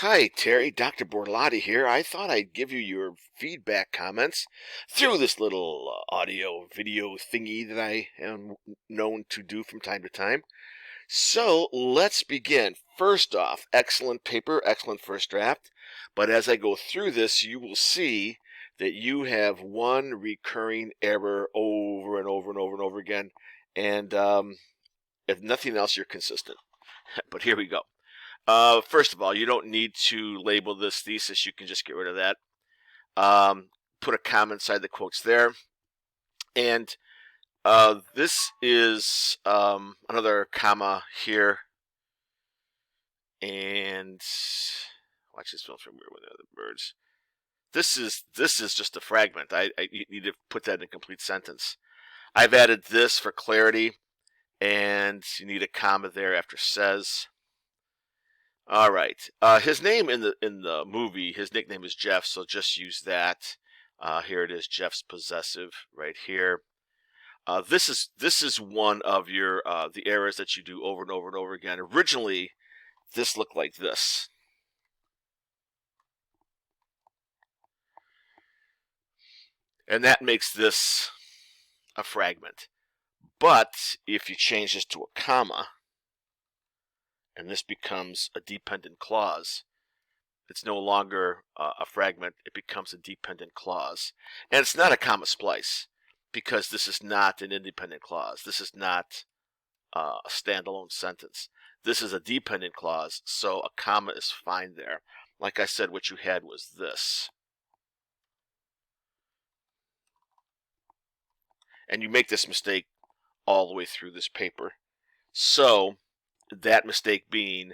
Hi, Terry. Dr. Borlotti here. I thought I'd give you your feedback comments through this little audio video thingy that I am known to do from time to time. So let's begin. First off, excellent paper, excellent first draft. But as I go through this, you will see that you have one recurring error over and over and over and over again. And if nothing else, you're consistent. But here we go. First of all, you don't need to label this thesis. You can just get rid of that. Put a comma inside the quotes there. And this is another comma here. And watch this film from here with the other birds. This is just a fragment. I need to put that in a complete sentence. I've added this for clarity, and you need a comma there after says. All right. His name in the movie, his nickname is Jeff, so just use that. Here it is, Jeff's possessive, right here. This is one of your the errors that you do over and over and over again. Originally, this looked like this. And that makes this a fragment. But if you change this to a comma, and this becomes a dependent clause, it's no longer a fragment, it becomes a dependent clause. And it's not a comma splice, because this is not an independent clause. This is not a standalone sentence. This is a dependent clause, so a comma is fine there. Like I said, what you had was this. And you make this mistake all the way through this paper. So that mistake being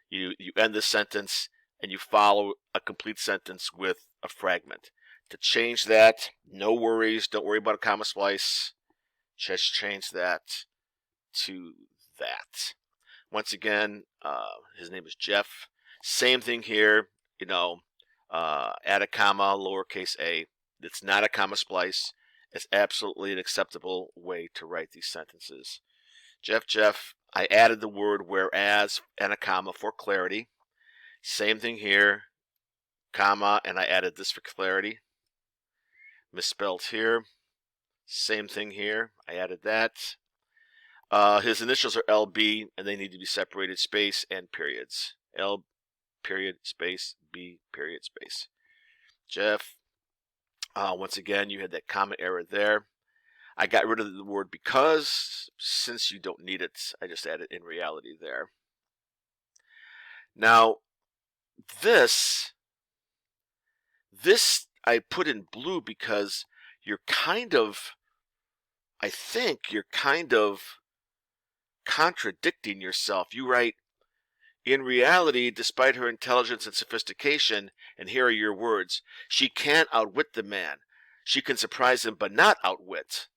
you end the sentence and you follow a complete sentence with a fragment. To change that, no worries. Don't worry about a comma splice. Just change that to that. Once again, his name is Jeff. Same thing here. Add a comma, lowercase a. It's not a comma splice. It's absolutely an acceptable way to write these sentences. Jeff, I added the word whereas and a comma for clarity. Same thing here, comma, and I added this for clarity. Misspelled here. Same thing here. I added that. His initials are LB, and they need to be separated, space and periods. L period space B period space. Jeff. Once again, you had that comma error there. I got rid of the word because, since you don't need it, I just added in reality there. Now, this I put in blue because I think you're kind of contradicting yourself. You write, in reality, despite her intelligence and sophistication, and here are your words, she can't outwit the man. She can surprise him, but not outwit.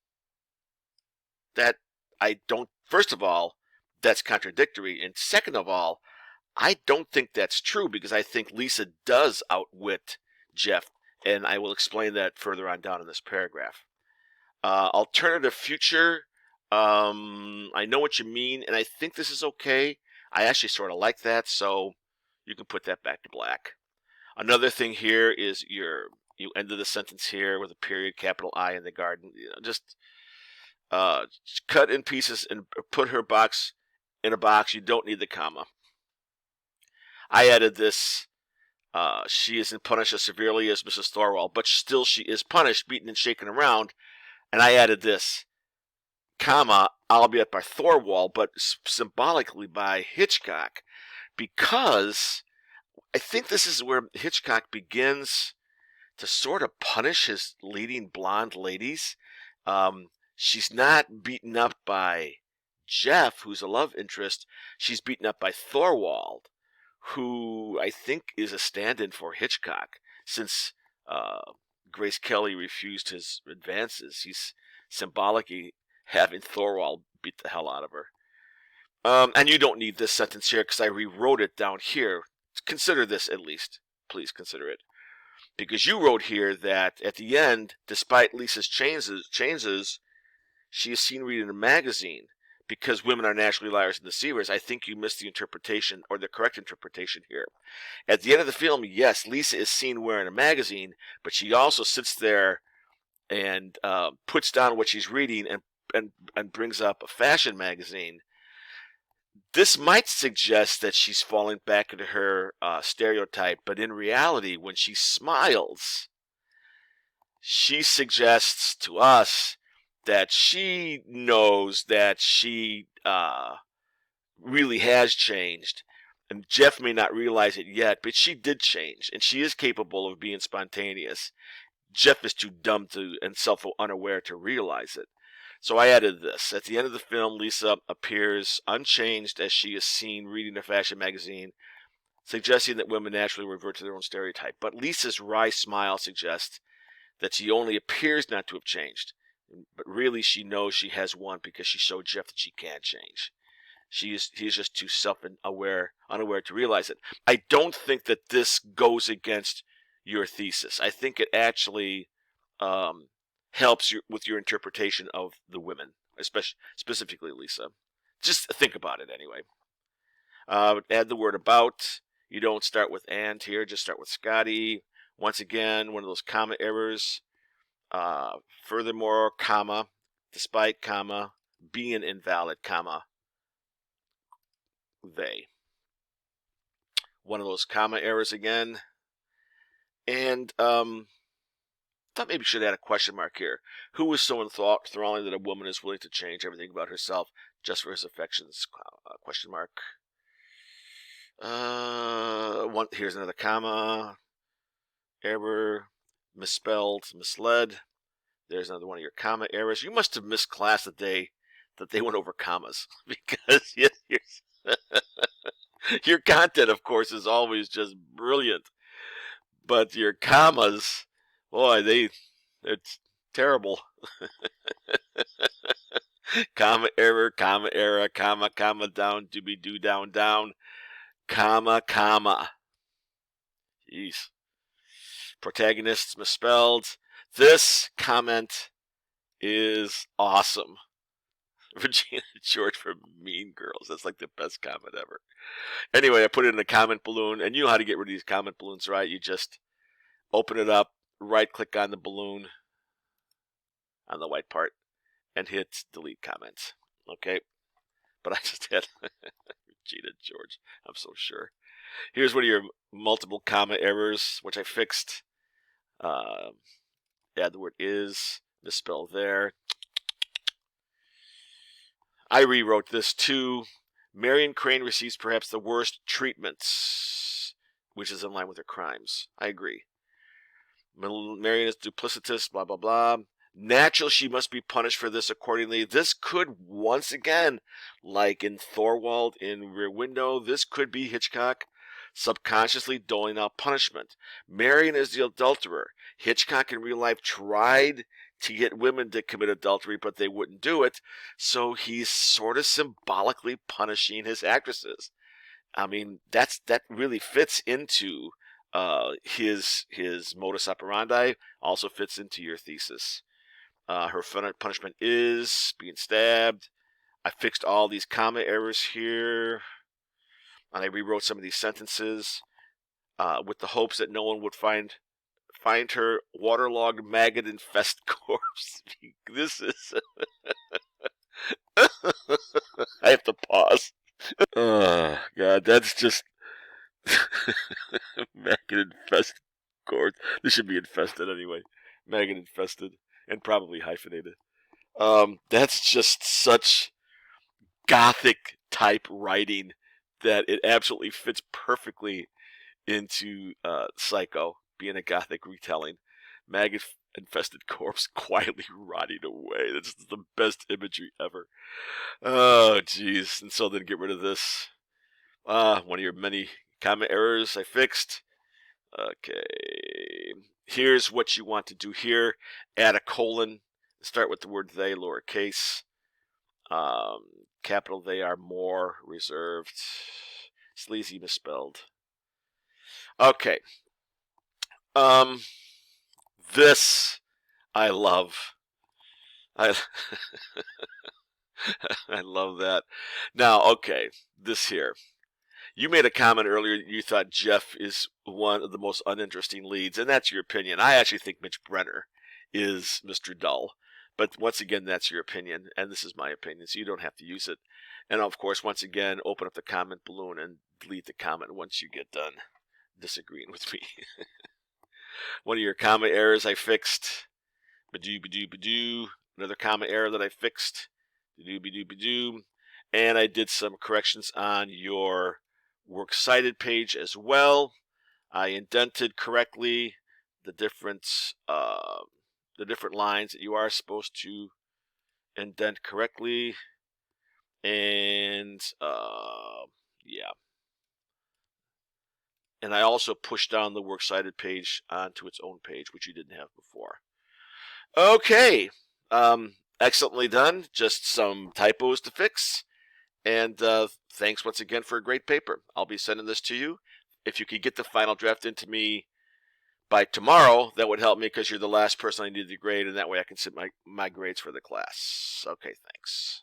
That I don't, first of all, that's contradictory. And second of all, I don't think that's true because I think Lisa does outwit Jeff. And I will explain that further on down in this paragraph. Alternative future, I know what you mean, and I think this is okay. I actually sort of like that, so you can put that back to black. Another thing here is you ended the sentence here with a period, capital I in the garden. Just cut in pieces and put her box in a box. You don't need the comma. I added this. She isn't punished as severely as Mrs. Thorwald, but still she is punished, beaten and shaken around. And I added this, comma, albeit by Thorwald, but symbolically by Hitchcock, because I think this is where Hitchcock begins to sort of punish his leading blonde ladies. She's not beaten up by Jeff, who's a love interest. She's beaten up by Thorwald, who I think is a stand-in for Hitchcock, since Grace Kelly refused his advances. He's symbolically having Thorwald beat the hell out of her. And you don't need this sentence here because I rewrote it down here. Consider this at least. Please consider it. Because you wrote here that at the end, despite Lisa's changes, she is seen reading a magazine. because women are naturally liars and deceivers, I think you missed the interpretation or the correct interpretation here. At the end of the film, yes, Lisa is seen wearing a magazine, but she also sits there and puts down what she's reading and brings up a fashion magazine. This might suggest that she's falling back into her stereotype, but in reality, when she smiles, she suggests to us that she knows that she really has changed. And Jeff may not realize it yet, but she did change, and she is capable of being spontaneous. Jeff is too dumb and self-unaware to realize it. So I added this. At the end of the film, Lisa appears unchanged as she is seen reading a fashion magazine, suggesting that women naturally revert to their own stereotype. But Lisa's wry smile suggests that she only appears not to have changed, but really she knows she has won because she showed Jeff that she can change. He is just too unaware to realize it. I don't think that this goes against your thesis. I think it actually helps you with your interpretation of the women, specifically Lisa. Just think about it anyway. Add the word about. You don't start with and here, just start with Scotty. Once again, one of those comma errors. Furthermore, comma, despite, comma, being invalid, comma, they. One of those comma errors again. And thought maybe should add a question mark here. Who is so enthralling that a woman is willing to change everything about herself just for his affections? Question mark. Here's another comma. Error. Misspelled. Misled. There's another one of your comma errors. You must have missed class the day that they went over commas, because your content, of course, is always just brilliant. But your commas, boy, it's terrible. Comma error, comma, down, doobie-doo, down, comma. Jeez. Protagonists misspelled. This comment is awesome. Regina George from Mean Girls. That's like the best comment ever. Anyway, I put it in a comment balloon, and you know how to get rid of these comment balloons, right? You just open it up, right-click on the balloon, on the white part, and hit delete comments. Okay? But I just had Regina George. I'm so sure. Here's one of your multiple comma errors, which I fixed. Add the word is, misspell there. I rewrote this too. Marion Crane receives perhaps the worst treatments, which is in line with her crimes. I agree. Marion is duplicitous, blah, blah, blah. Natural, she must be punished for this accordingly. This could, once again, like in Thorwald in Rear Window, this could be Hitchcock subconsciously doling out punishment. Marion is the adulterer. Hitchcock in real life tried to get women to commit adultery, but they wouldn't do it, so he's sort of symbolically punishing his actresses. I mean, that really fits into his modus operandi, also fits into your thesis. Her punishment is being stabbed. I fixed all these comma errors here, and I rewrote some of these sentences with the hopes that no one would find her waterlogged, maggot-infested corpse. This is... I have to pause. Oh, God, that's just... maggot-infested corpse. This should be infested anyway. Maggot-infested. And probably hyphenated. That's just such Gothic-type writing that it absolutely fits perfectly into Psycho, being a Gothic retelling. Maggot-infested corpse quietly rotting away. That's the best imagery ever. Oh, jeez. And so then get rid of this. One of your many comma errors I fixed. Okay. Here's what you want to do here. Add a colon. Start with the word they, lowercase. Capital they are more reserved. Sleazy misspelled. Okay. This I love. I love that. Now, okay, this here. You made a comment earlier. You thought Jeff is one of the most uninteresting leads, and that's your opinion. I actually think Mitch Brenner is Mr. Dull. But once again, that's your opinion, and this is my opinion, so you don't have to use it. And of course, once again, open up the comment balloon and delete the comment once you get done disagreeing with me. One of your comma errors I fixed. Badoo, badoo, badoo. Another comma error that I fixed. Badoo, badoo, badoo. And I did some corrections on your works cited page as well. I indented correctly the different lines that you are supposed to indent correctly. And yeah. And I also pushed down the works cited page onto its own page, which you didn't have before. Okay. Excellently done. Just some typos to fix. And thanks once again for a great paper. I'll be sending this to you. If you could get the final draft into me by tomorrow, that would help me because you're the last person I need to grade, and that way I can set my grades for the class. Okay, thanks.